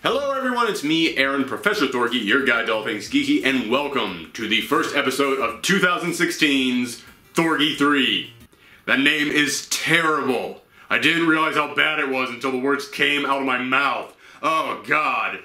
Hello everyone, it's me, Aaron, Professor ThorgE3, your guide to all things geeky, and welcome to the first episode of 2016's ThorgE3. That name is terrible. I didn't realize how bad it was until the words came out of my mouth. Oh god.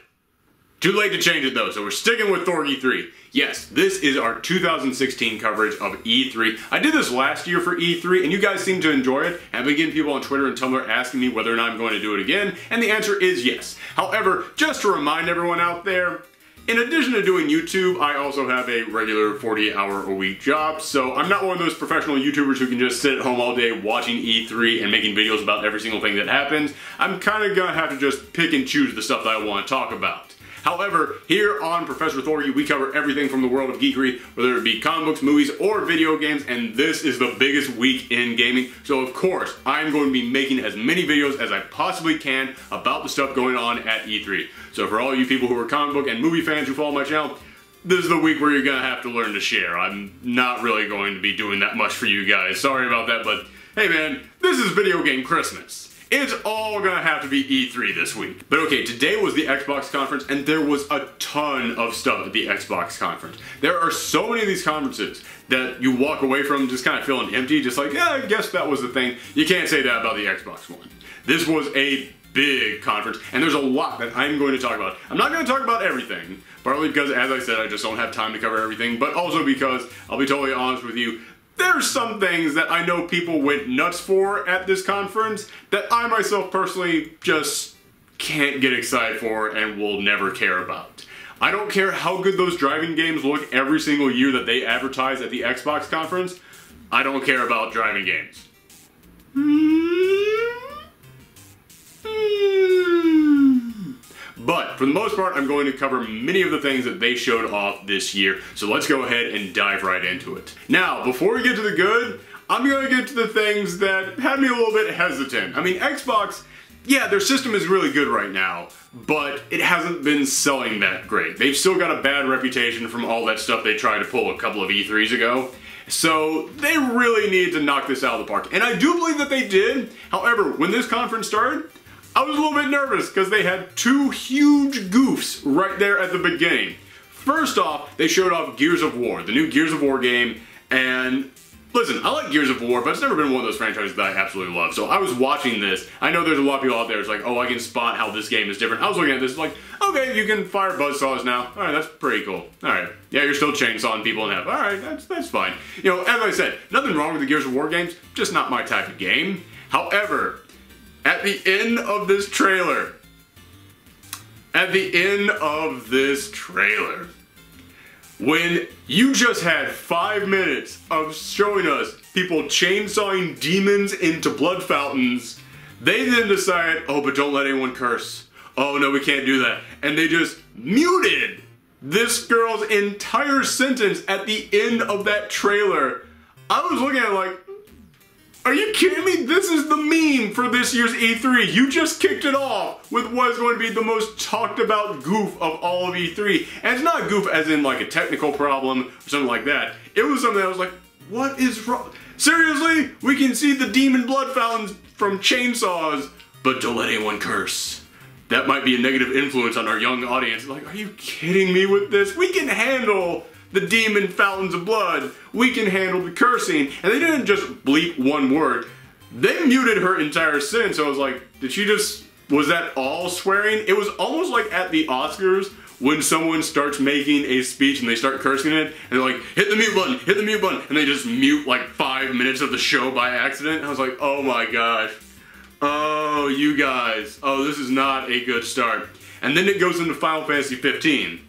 Too late to change it though, so we're sticking with ThorgE3. Yes, this is our 2016 coverage of E3. I did this last year for E3, and you guys seem to enjoy it. I've been getting people on Twitter and Tumblr asking me whether or not I'm going to do it again, and the answer is yes. However, just to remind everyone out there, in addition to doing YouTube, I also have a regular 40-hour-a-week job, so I'm not one of those professional YouTubers who can just sit at home all day watching E3 and making videos about every single thing that happens. I'm kind of gonna have to just pick and choose the stuff that I want to talk about. However, here on Professor ThorgE3, we cover everything from the world of geekery, whether it be comic books, movies, or video games, and this is the biggest week in gaming. So of course, I'm going to be making as many videos as I possibly can about the stuff going on at E3. So for all you people who are comic book and movie fans who follow my channel, this is the week where you're going to have to learn to share. I'm not really going to be doing that much for you guys. Sorry about that, but hey man, this is Video Game Christmas. It's all gonna have to be E3 this week. But okay, today was the Xbox conference, and there was a ton of stuff at the Xbox conference. There are so many of these conferences that you walk away from just kind of feeling empty, just like, yeah, I guess that was the thing. You can't say that about the Xbox One. This was a big conference, and there's a lot that I'm going to talk about. I'm not going to talk about everything, partly because, as I said, I just don't have time to cover everything, but also because, I'll be totally honest with you, there's some things that I know people went nuts for at this conference that I myself personally just can't get excited for and will never care about. I don't care how good those driving games look every single year that they advertise at the Xbox conference. I don't care about driving games. But for the most part, I'm going to cover many of the things that they showed off this year. So let's go ahead and dive right into it. Now, before we get to the good, I'm going to get to the things that had me a little bit hesitant. I mean, Xbox, yeah, their system is really good right now, but it hasn't been selling that great. They've still got a bad reputation from all that stuff they tried to pull a couple of E3s ago. So they really need to knock this out of the park. And I do believe that they did. However, when this conference started, I was a little bit nervous because they had two huge goofs right there at the beginning. First off, they showed off Gears of War, the new Gears of War game, and listen, I like Gears of War, but it's never been one of those franchises that I absolutely love. So I was watching this. I know there's a lot of people out there, it's like, oh, I can spot how this game is different. I was looking at this like, okay, you can fire buzzsaws now. Alright, that's pretty cool. Alright, yeah, you're still chainsawing people in half. Alright, that's fine. You know, as I said, nothing wrong with the Gears of War games, just not my type of game. However, at the end of this trailer, when you just had 5 minutes of showing us people chainsawing demons into blood fountains, they then decided, oh, but don't let anyone curse. Oh no, we can't do that. And they just muted this girl's entire sentence at the end of that trailer. I was looking at it like, are you kidding me? This is the meme for this year's E3. You just kicked it off with what is going to be the most talked about goof of all of E3. And it's not goof as in like a technical problem or something like that. It was something that I was like, what is wrong? Seriously? We can see the demon blood fountains from chainsaws, but don't let anyone curse. That might be a negative influence on our young audience. Like, are you kidding me with this? We can handle the demon fountains of blood. We can handle the cursing. And they didn't just bleep one word. They muted her entire sentence. So I was like, was that all swearing? It was almost like at the Oscars when someone starts making a speech and they start cursing it, and they're like, hit the mute button, and they just mute like 5 minutes of the show by accident. And I was like, oh my gosh. Oh, you guys. Oh, this is not a good start. And then it goes into Final Fantasy 15.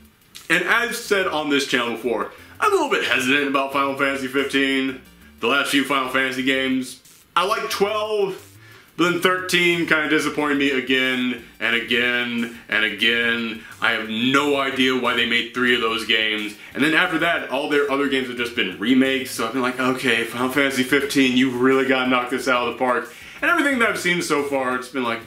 And as said on this channel before, I'm a little bit hesitant about Final Fantasy 15. The last few Final Fantasy games, I like 12, but then 13 kind of disappointed me again and again and again. I have no idea why they made 3 of those games. And then after that, all their other games have just been remakes, so I've been like, okay, Final Fantasy 15, you really gotta knock this out of the park. And everything that I've seen so far, it's been like,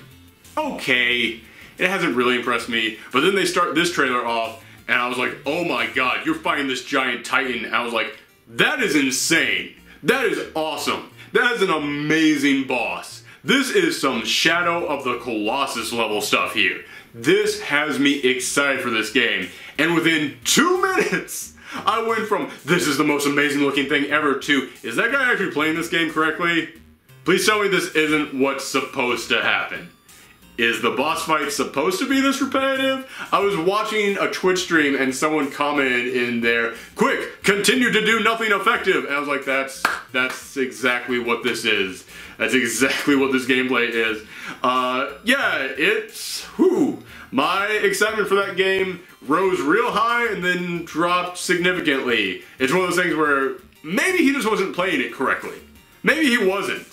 okay. It hasn't really impressed me, but then they start this trailer off, and I was like, oh my god, you're fighting this giant titan. And I was like, that is insane. That is awesome. That is an amazing boss. This is some Shadow of the Colossus level stuff here. this has me excited for this game. And within 2 minutes, I went from, this is the most amazing looking thing ever, to, is that guy actually playing this game correctly? Please tell me this isn't what's supposed to happen. Is the boss fight supposed to be this repetitive? I was watching a Twitch stream and someone commented in there, quick, continue to do nothing effective. And I was like, that's exactly what this is. That's exactly what this gameplay is. Yeah, it's, whew. My excitement for that game rose real high and then dropped significantly. It's one of those things where maybe he just wasn't playing it correctly. Maybe he wasn't.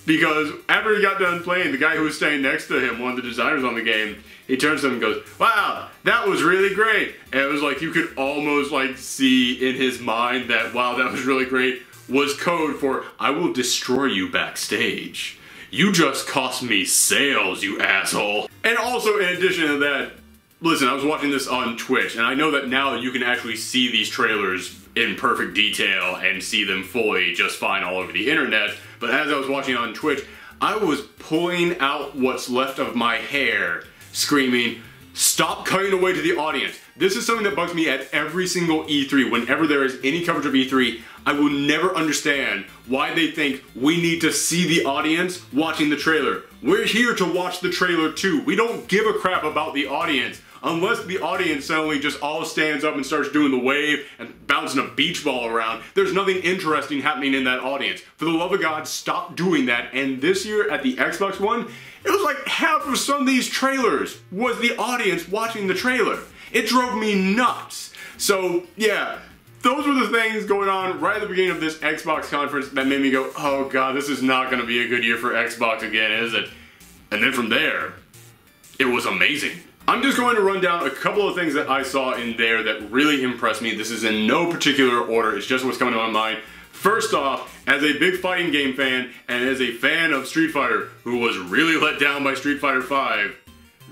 Because after he got done playing, the guy who was staying next to him, one of the designers on the game, he turns to him and goes, wow, that was really great. And it was like you could almost like see in his mind that, wow, that was really great, was code for, I will destroy you backstage. You just cost me sales, you asshole. And also, in addition to that, listen, I was watching this on Twitch, and I know that now you can actually see these trailers in perfect detail and see them fully just fine all over the internet. But as I was watching on Twitch, I was pulling out what's left of my hair, screaming, stop cutting away to the audience. This is something that bugs me at every single E3. Whenever there is any coverage of E3, I will never understand why they think we need to see the audience watching the trailer. We're here to watch the trailer too. We don't give a crap about the audience. Unless the audience suddenly just all stands up and starts doing the wave and bouncing a beach ball around, there's nothing interesting happening in that audience. For the love of God, stop doing that. And this year at the Xbox One, it was like half of some of these trailers was the audience watching the trailer. It drove me nuts. So yeah, those were the things going on right at the beginning of this Xbox conference that made me go, oh God, this is not going to be a good year for Xbox again, is it? And then from there, it was amazing. I'm just going to run down a couple of things that I saw in there that really impressed me. This is in no particular order, it's just what's coming to my mind. First off, as a big fighting game fan, and as a fan of Street Fighter, who was really let down by Street Fighter V,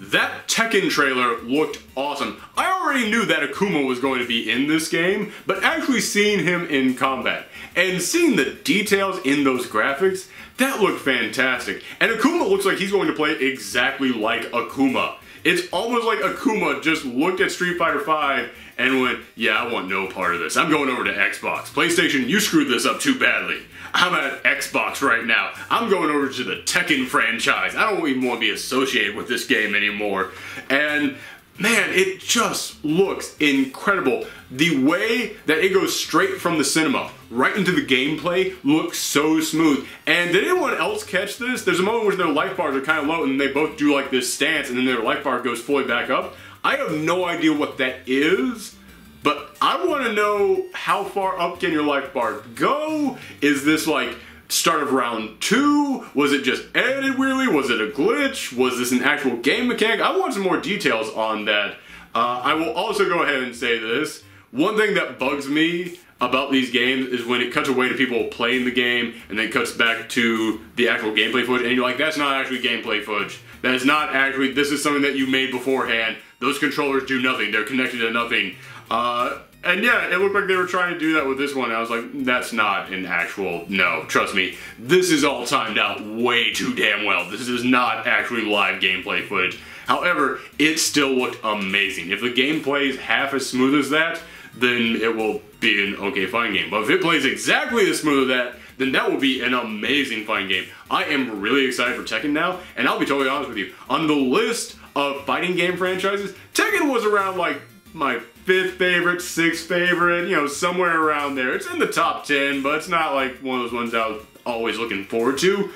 that Tekken trailer looked awesome. I already knew that Akuma was going to be in this game, but actually seeing him in combat, and seeing the details in those graphics, that looked fantastic. And Akuma looks like he's going to play exactly like Akuma. It's almost like Akuma just looked at Street Fighter V and went, yeah, I want no part of this. I'm going over to Xbox. PlayStation, you screwed this up too badly. I'm at Xbox right now. I'm going over to the Tekken franchise. I don't even want to be associated with this game anymore. And man, it just looks incredible. The way that it goes straight from the cinema right into the gameplay looks so smooth. And did anyone else catch this? There's a moment where their life bars are kind of low and they both do like this stance and then their life bar goes fully back up. I have no idea what that is, but I want to know, how far up can your life bar go? Is this like start of round 2? Was it just edited weirdly? Was it a glitch? Was this an actual game mechanic? I want some more details on that. I will also go ahead and say this. One thing that bugs me about these games is when it cuts away to people playing the game and then cuts back to the actual gameplay footage and you're like, that's not actually gameplay footage. That is not actually, this is something that you made beforehand. Those controllers do nothing. They're connected to nothing. And yeah, it looked like they were trying to do that with this one. I was like, that's not an actual, no, trust me. This is all timed out way too damn well. This is not actually live gameplay footage. However, it still looked amazing. If the game plays half as smooth as that, then it will be an okay fighting game. But if it plays exactly as smooth as that, then that will be an amazing fighting game. I am really excited for Tekken now, and I'll be totally honest with you. On the list of fighting game franchises, Tekken was around like my 5th favorite, 6th favorite, you know, somewhere around there. It's in the top 10, but it's not like one of those ones I was always looking forward to.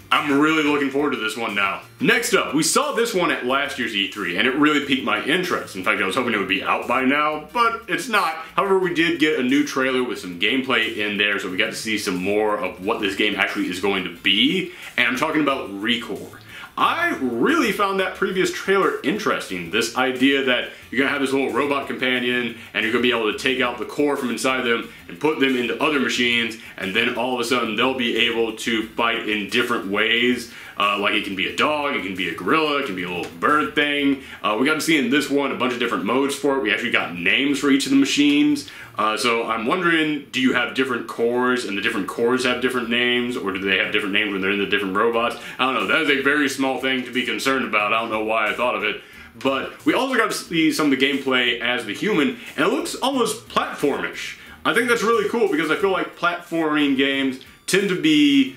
I'm really looking forward to this one now. Next up, we saw this one at last year's E3, and it really piqued my interest. In fact, I was hoping it would be out by now, but it's not. However, we did get a new trailer with some gameplay in there, so we got to see some more of what this game actually is going to be, and I'm talking about Recore. I really found that previous trailer interesting. This idea that you're gonna have this little robot companion and you're gonna be able to take out the core from inside them and put them into other machines, and then all of a sudden they'll be able to fight in different ways. Like it can be a dog, it can be a gorilla, it can be a little bird thing. We got to see in this one a bunch of different modes for it. We actually got names for each of the machines. So I'm wondering, do you have different cores and the different cores have different names, or do they have different names when they're in the different robots? I don't know. That is a very small thing to be concerned about. I don't know why I thought of it. But we also got to see some of the gameplay as the human, and it looks almost platformish. I think that's really cool because I feel like platforming games tend to be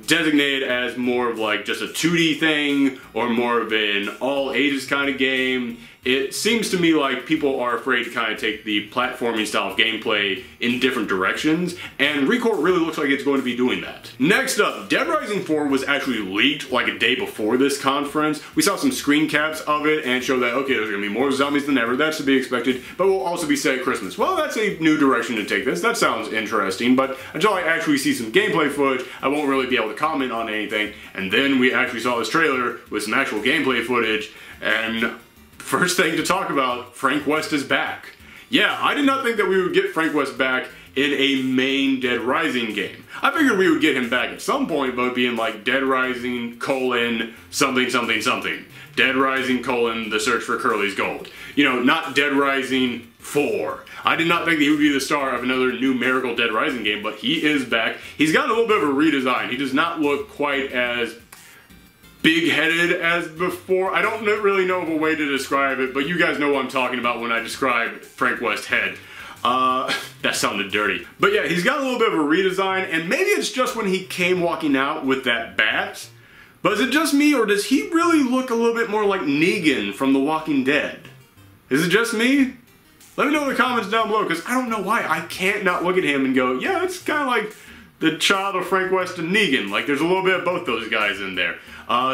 designated as more of like just a 2D thing or more of an all ages kind of game. It seems to me like people are afraid to kind of take the platforming style of gameplay in different directions, and Recore really looks like it's going to be doing that. Next up, Dead Rising 4 was actually leaked like a day before this conference. We saw some screen caps of it and showed that, okay, there's going to be more zombies than ever, that's to be expected, but we'll also be set at Christmas. Well, that's a new direction to take this. That sounds interesting, but until I actually see some gameplay footage, I won't really be able to comment on anything. And then we actually saw this trailer with some actual gameplay footage, and first thing to talk about, Frank West is back. Yeah, I did not think that we would get Frank West back in a main Dead Rising game. I figured we would get him back at some point, but being like Dead Rising, something something something. Dead Rising, the search for Curly's gold. You know, not Dead Rising 4. I did not think that he would be the star of another numerical Dead Rising game, but he is back. He's got a little bit of a redesign. He does not look quite as big-headed as before. I don't really know of a way to describe it, but you guys know what I'm talking about when I describe Frank West's head. That sounded dirty. But yeah, he's got a little bit of a redesign, and maybe it's just when he came walking out with that bat. But is it just me, or does he really look a little bit more like Negan from The Walking Dead? Is it just me? Let me know in the comments down below, because I don't know why. I can't not look at him and go, yeah, it's kind of like the child of Frank West and Negan. Like, there's a little bit of both those guys in there.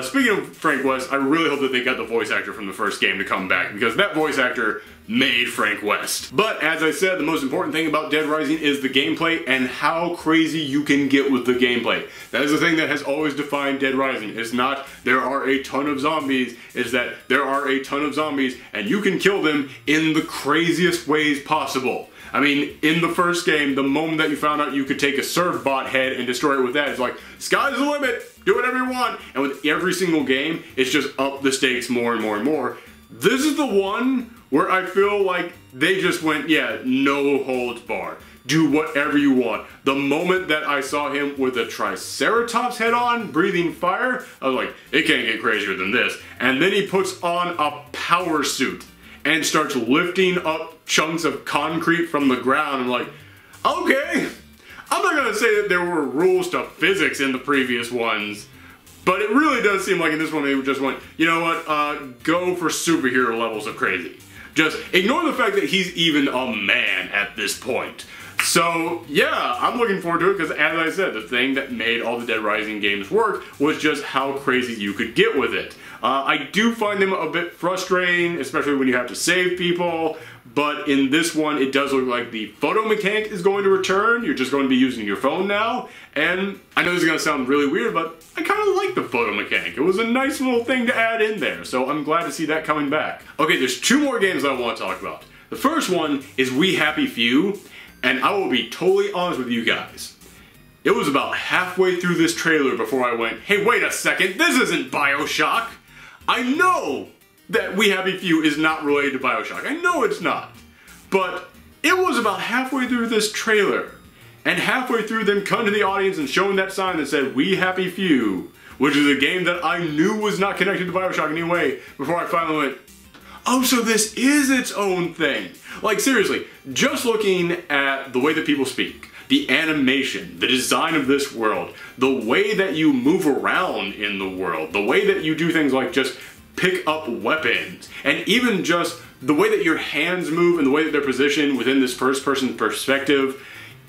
Speaking of Frank West, I really hope that they got the voice actor from the first game to come back, because that voice actor made Frank West. But as I said, the most important thing about Dead Rising is the gameplay and how crazy you can get with the gameplay. That is the thing that has always defined Dead Rising. It's not there are a ton of zombies, it's that there are a ton of zombies and you can kill them in the craziest ways possible. I mean, in the first game, the moment that you found out you could take a serve bot head and destroy it with that, it's like, sky's the limit, do whatever you want. And with every single game, it's just up the stakes more and more and more. This is the one where I feel like they just went, yeah, no holds barred. Do whatever you want. The moment that I saw him with a Triceratops head on, breathing fire, I was like, it can't get crazier than this. And then he puts on a power suit and starts lifting up chunks of concrete from the ground. I'm like, okay, I'm not gonna say that there were rules to physics in the previous ones, but it really does seem like in this one they just went, you know what, go for superhero levels of crazy. Just ignore the fact that he's even a man at this point. So yeah, I'm looking forward to it because, as I said, the thing that made all the Dead Rising games work was just how crazy you could get with it. I do find them a bit frustrating, especially when you have to save people, but in this one it does look like the photo mechanic is going to return. You're just going to be using your phone now, and I know this is going to sound really weird, but I kind of like the photo mechanic. It was a nice little thing to add in there, so I'm glad to see that coming back. Okay, there's two more games I want to talk about. The first one is We Happy Few. And I will be totally honest with you guys. It was about halfway through this trailer before I went, hey, wait a second, this isn't BioShock. I know that We Happy Few is not related to BioShock. I know it's not. But it was about halfway through this trailer, and halfway through them coming to the audience and showing that sign that said We Happy Few, which is a game that I knew was not connected to BioShock in any way, before I finally went, oh, so this is its own thing. Like, seriously, just looking at the way that people speak, the animation, the design of this world, the way that you move around in the world, the way that you do things like just pick up weapons, and even just the way that your hands move and the way that they're positioned within this first-person perspective,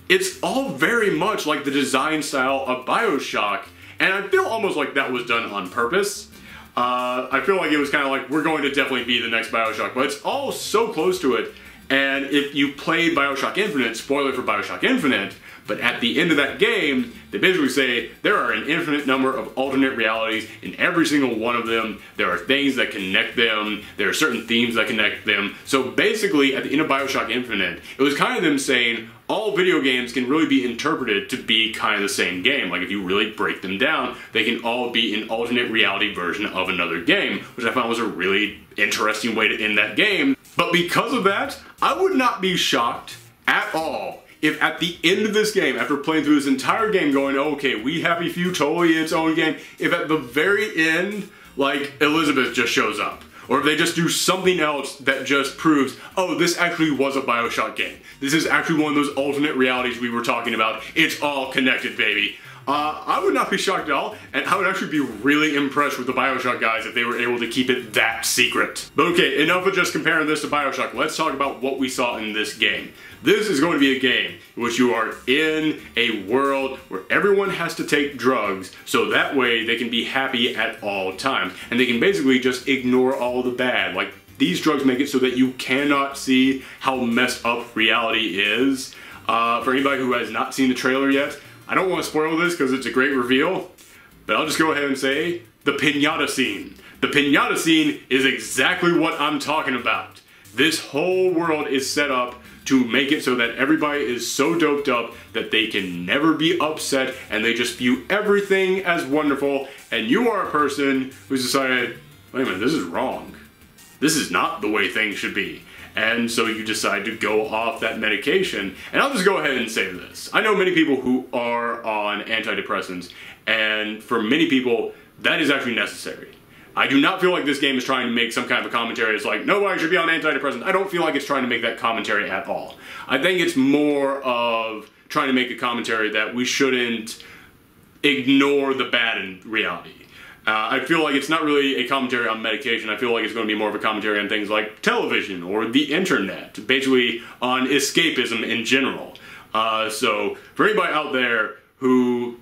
it's all very much like the design style of BioShock, and I feel almost like that was done on purpose. I feel like it was kind of like, we're going to definitely be the next BioShock, but it's all so close to it. And if you played BioShock Infinite, spoiler for BioShock Infinite, but at the end of that game, they basically say there are an infinite number of alternate realities in every single one of them. There are things that connect them. There are certain themes that connect them. So basically, at the end of BioShock Infinite, it was kind of them saying, all video games can really be interpreted to be kind of the same game. Like if you really break them down, they can all be an alternate reality version of another game, which I found was a really interesting way to end that game. But because of that, I would not be shocked at all if at the end of this game, after playing through this entire game going, okay, We Happy Few, totally its own game, if at the very end, like, Elizabeth just shows up. Or if they just do something else that just proves, oh, this actually was a BioShock game. This is actually one of those alternate realities we were talking about. It's all connected, baby. I would not be shocked at all, and I would actually be really impressed with the BioShock guys if they were able to keep it that secret. But okay, enough of just comparing this to BioShock. Let's talk about what we saw in this game. This is going to be a game in which you are in a world where everyone has to take drugs, so that way they can be happy at all times. And they can basically just ignore all the bad. Like, these drugs make it so that you cannot see how messed up reality is. For anybody who has not seen the trailer yet, I don't want to spoil this because it's a great reveal, but I'll just go ahead and say the piñata scene. The piñata scene is exactly what I'm talking about. This whole world is set up to make it so that everybody is so doped up that they can never be upset and they just view everything as wonderful, and you are a person who's decided, wait a minute, this is wrong. This is not the way things should be. And so you decide to go off that medication. And I'll just go ahead and say this. I know many people who are on antidepressants, and for many people, that is actually necessary. I do not feel like this game is trying to make some kind of a commentary. It's like, nobody should be on antidepressants. I don't feel like it's trying to make that commentary at all. I think it's more of trying to make a commentary that we shouldn't ignore the bad in reality. I feel like it's not really a commentary on medication. I feel like it's going to be more of a commentary on things like television or the internet, basically on escapism in general. So for anybody out there who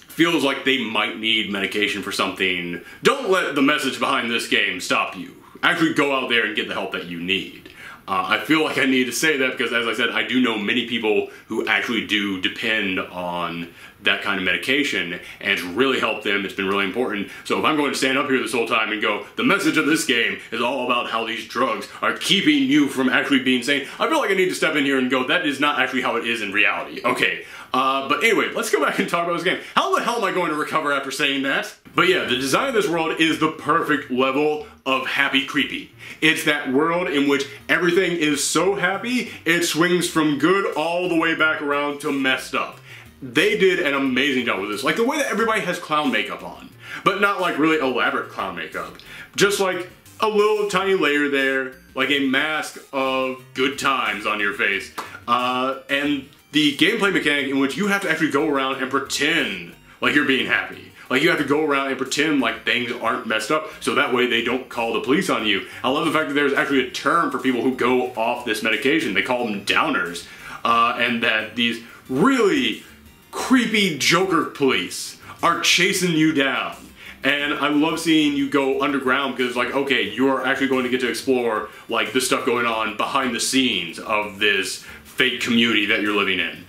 feels like they might need medication for something, don't let the message behind this game stop you. Actually go out there and get the help that you need. I feel like I need to say that because, as I said, I do know many people who actually do depend on that kind of medication, and it's really helped them. It's been really important. So if I'm going to stand up here this whole time and go, the message of this game is all about how these drugs are keeping you from actually being sane, I feel like I need to step in here and go, that is not actually how it is in reality. Okay, but anyway, let's go back and talk about this game. How the hell am I going to recover after saying that? But yeah, the design of this world is the perfect level of happy creepy. It's that world in which everything is so happy, it swings from good all the way back around to messed up. They did an amazing job with this. Like the way that everybody has clown makeup on, but not like really elaborate clown makeup. Just like a little tiny layer there, like a mask of good times on your face. And the gameplay mechanic in which you have to actually go around and pretend like you're being happy. Like you have to go around and pretend like things aren't messed up so that way they don't call the police on you. I love the fact that there's actually a term for people who go off this medication. They call them downers. And that these really creepy Joker police are chasing you down. And I love seeing you go underground because it's like, okay, you're actually going to get to explore like the stuff going on behind the scenes of this fake community that you're living in.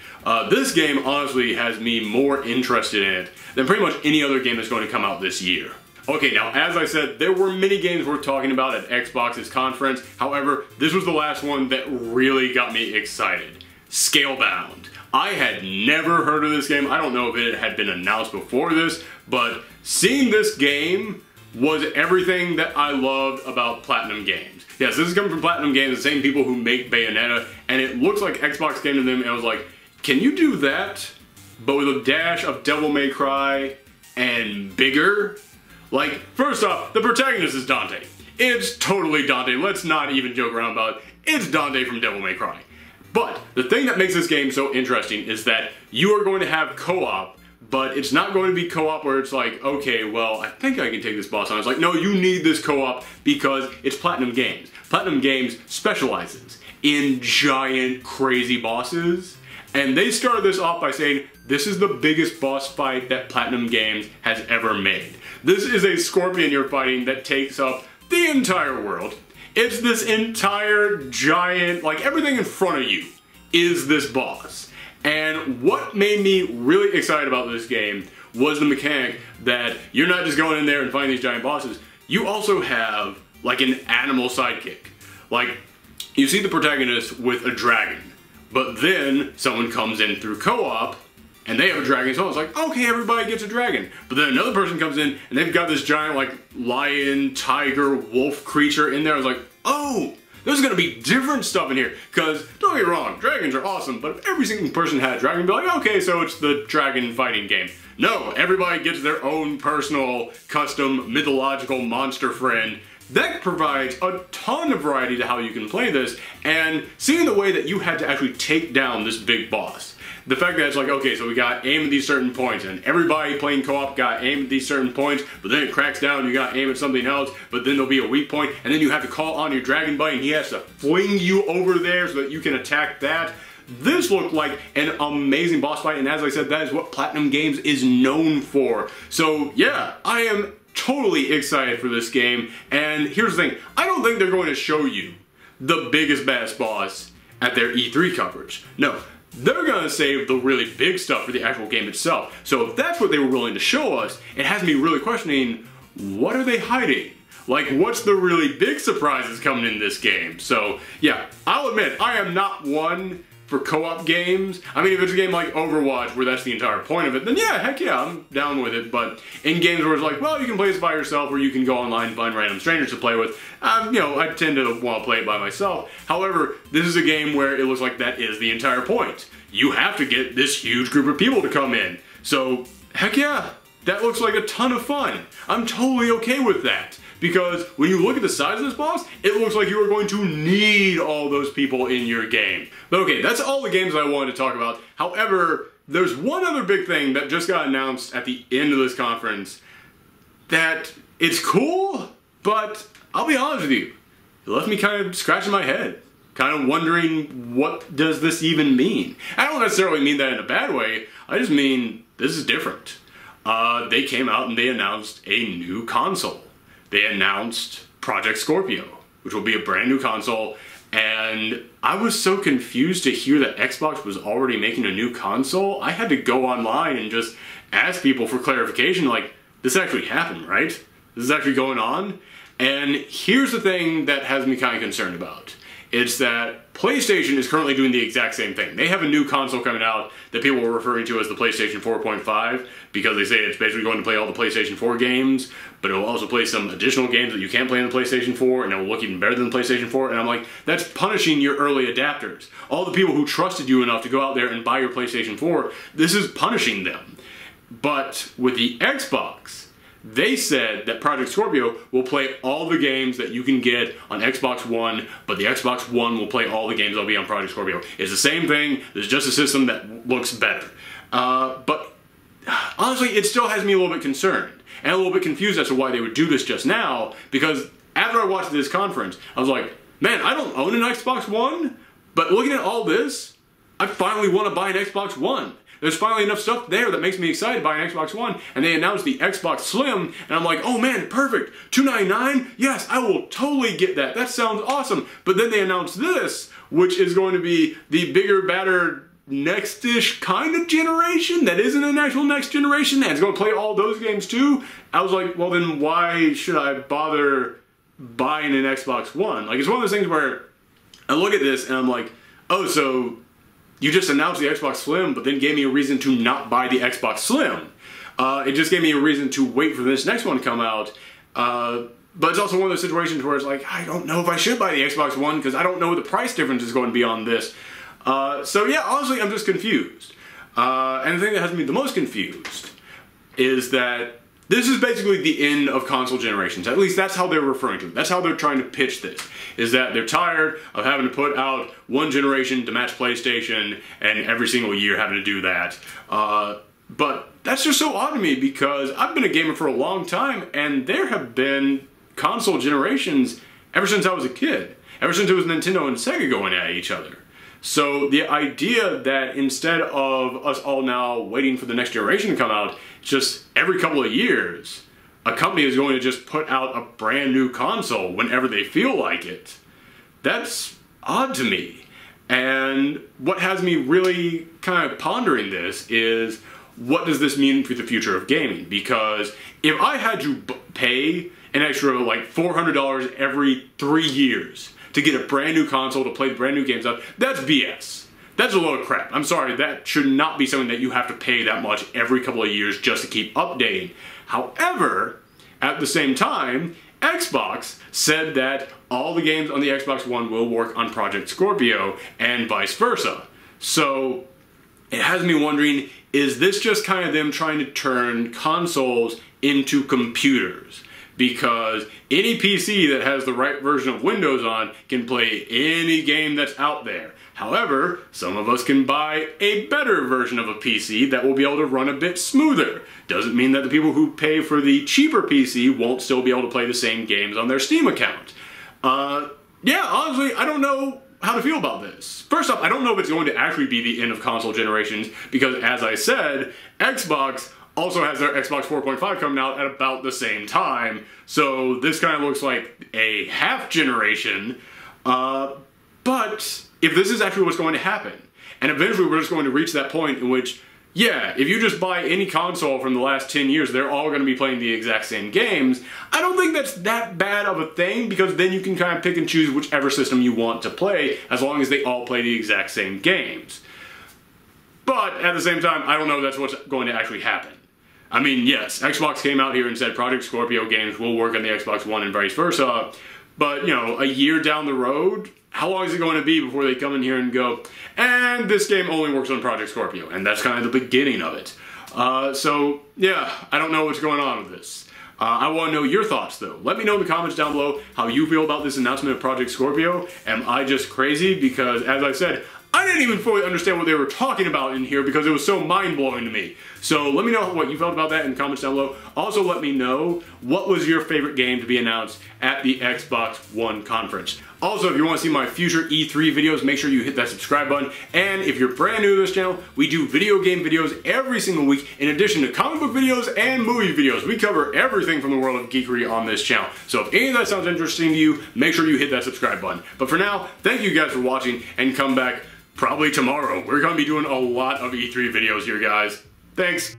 This game honestly has me more interested in it than pretty much any other game that's going to come out this year. Okay, now as I said, there were many games worth talking about at Xbox's conference. However, this was the last one that really got me excited. Scalebound. I had never heard of this game. I don't know if it had been announced before this, but seeing this game was everything that I loved about Platinum Games. Yes, this is coming from Platinum Games, the same people who make Bayonetta, and it looks like Xbox came to them and was like, can you do that, but with a dash of Devil May Cry and bigger? Like, first off, the protagonist is Dante. It's totally Dante. Let's not even joke around about it. It's Dante from Devil May Cry. But the thing that makes this game so interesting is that you are going to have co-op, but it's not going to be co-op where it's like, okay, well, I think I can take this boss on. It's like, no, you need this co-op because it's Platinum Games. Platinum Games specializes in giant, crazy bosses. And they started this off by saying, this is the biggest boss fight that Platinum Games has ever made. This is a scorpion you're fighting that takes up the entire world. It's this entire giant, like everything in front of you is this boss. And what made me really excited about this game was the mechanic that you're not just going in there and fighting these giant bosses, you also have like an animal sidekick. Like, you see the protagonist with a dragon, But then someone comes in through co-op and they have a dragon, so it's like, okay, everybody gets a dragon. But then another person comes in and they've got this giant like lion, tiger, wolf creature in there. I was like, oh, there's gonna be different stuff in here. Because, don't get me wrong, dragons are awesome, but if every single person had a dragon, be like, okay, so it's the dragon fighting game. No, everybody gets their own personal, custom, mythological monster friend. That provides a ton of variety to how you can play this, and seeing the way that you had to actually take down this big boss. The fact that it's like, okay, so we got aim at these certain points, and everybody playing co-op got aim at these certain points, but then it cracks down, you got aim at something else, but then there'll be a weak point, and then you have to call on your dragon buddy, and he has to fling you over there so that you can attack that. This looked like an amazing boss fight, and as I said, that is what Platinum Games is known for. So yeah, I am totally excited for this game, and here's the thing, I don't think they're going to show you the biggest, baddest boss at their E3 coverage. No. They're gonna save the really big stuff for the actual game itself. So if that's what they were willing to show us, it has me really questioning, what are they hiding? Like, what's the really big surprises coming in this game? So yeah, I'll admit, I am not one for co-op games. I mean, if it's a game like Overwatch where that's the entire point of it, then yeah, heck yeah, I'm down with it. But in games where it's like, well, you can play this by yourself or you can go online and find random strangers to play with, you know, I tend to want to play it by myself. However, this is a game where it looks like that is the entire point. You have to get this huge group of people to come in. So, heck yeah, that looks like a ton of fun. I'm totally okay with that. Because when you look at the size of this boss, it looks like you are going to need all those people in your game. But okay, that's all the games I wanted to talk about. However, there's one other big thing that just got announced at the end of this conference that it's cool, but I'll be honest with you, it left me kind of scratching my head. Kind of wondering, what does this even mean? I don't necessarily mean that in a bad way, I just mean this is different. They came out and they announced a new console. They announced Project Scorpio, which will be a brand new console, and I was so confused to hear that Xbox was already making a new console. I had to go online and just ask people for clarification, like, this actually happened, right? This is actually going on? And here's the thing that has me kind of concerned about. It's that PlayStation is currently doing the exact same thing. They have a new console coming out that people are referring to as the PlayStation 4.5 because they say it's basically going to play all the PlayStation 4 games, but it will also play some additional games that you can't play on the PlayStation 4, and it will look even better than the PlayStation 4. And I'm like, that's punishing your early adapters. All the people who trusted you enough to go out there and buy your PlayStation 4, this is punishing them. But with the Xbox, they said that Project Scorpio will play all the games that you can get on Xbox One, but the Xbox One will play all the games that will be on Project Scorpio. It's the same thing, there's just a system that looks better. But honestly, it still has me a little bit concerned, and a little bit confused as to why they would do this just now, because after I watched this conference, I was like, man, I don't own an Xbox One, but looking at all this, I finally want to buy an Xbox One. There's finally enough stuff there that makes me excited to buy an Xbox One, and they announced the Xbox Slim, and I'm like, oh man, perfect, $299? Yes, I will totally get that. That sounds awesome. But then they announced this, which is going to be the bigger, badder, next-ish kind of generation that isn't an actual next generation, and it's going to play all those games too. I was like, well then why should I bother buying an Xbox One? Like, it's one of those things where I look at this and I'm like, oh, so you just announced the Xbox Slim, but then gave me a reason to not buy the Xbox Slim. It just gave me a reason to wait for this next one to come out. But it's also one of those situations where it's like, I don't know if I should buy the Xbox One because I don't know what the price difference is going to be on this. So yeah, honestly, I'm just confused. And the thing that has me the most confused is that this is basically the end of console generations. At least that's how they're referring to it. That's how they're trying to pitch this. Is that they're tired of having to put out one generation to match PlayStation and every single year having to do that. But that's just so odd to me because I've been a gamer for a long time and there have been console generations ever since I was a kid. Ever since it was Nintendo and Sega going at each other. So the idea that instead of us all now waiting for the next generation to come out, just every couple of years, a company is going to just put out a brand new console whenever they feel like it. That's odd to me. And what has me really kind of pondering this is, what does this mean for the future of gaming? Because if I had to pay an extra like $400 every 3 years to get a brand new console to play brand new games on, that's BS. That's a load of crap. I'm sorry, that should not be something that you have to pay that much every couple of years just to keep updating. However, at the same time, Xbox said that all the games on the Xbox One will work on Project Scorpio and vice versa. So it has me wondering, is this just kind of them trying to turn consoles into computers? Because any PC that has the right version of Windows on can play any game that's out there. However, some of us can buy a better version of a PC that will be able to run a bit smoother. Doesn't mean that the people who pay for the cheaper PC won't still be able to play the same games on their Steam account. Yeah, honestly, I don't know how to feel about this. First off, I don't know if it's going to actually be the end of console generations, because as I said, Xbox also has their Xbox 4.5 coming out at about the same time, so this kind of looks like a half generation, but if this is actually what's going to happen, and eventually we're just going to reach that point in which, yeah, if you just buy any console from the last 10 years, they're all going to be playing the exact same games, I don't think that's that bad of a thing, because then you can kind of pick and choose whichever system you want to play, as long as they all play the exact same games. But at the same time, I don't know that's what's going to actually happen. I mean, yes, Xbox came out here and said Project Scorpio games will work on the Xbox One and vice versa, but, you know, a year down the road, how long is it going to be before they come in here and go, and this game only works on Project Scorpio, and that's kind of the beginning of it. So, yeah, I don't know what's going on with this. I want to know your thoughts, though. Let me know in the comments down below how you feel about this announcement of Project Scorpio. Am I just crazy? Because, as I said, I didn't even fully understand what they were talking about in here because it was so mind-blowing to me. So let me know what you felt about that in the comments down below. Also, let me know what was your favorite game to be announced at the Xbox One conference. Also, if you want to see my future E3 videos, make sure you hit that subscribe button. And if you're brand new to this channel, we do video game videos every single week, in addition to comic book videos and movie videos. We cover everything from the world of geekery on this channel. So if any of that sounds interesting to you, make sure you hit that subscribe button. But for now, thank you guys for watching, and come back probably tomorrow. We're going to be doing a lot of E3 videos here, guys. Thanks.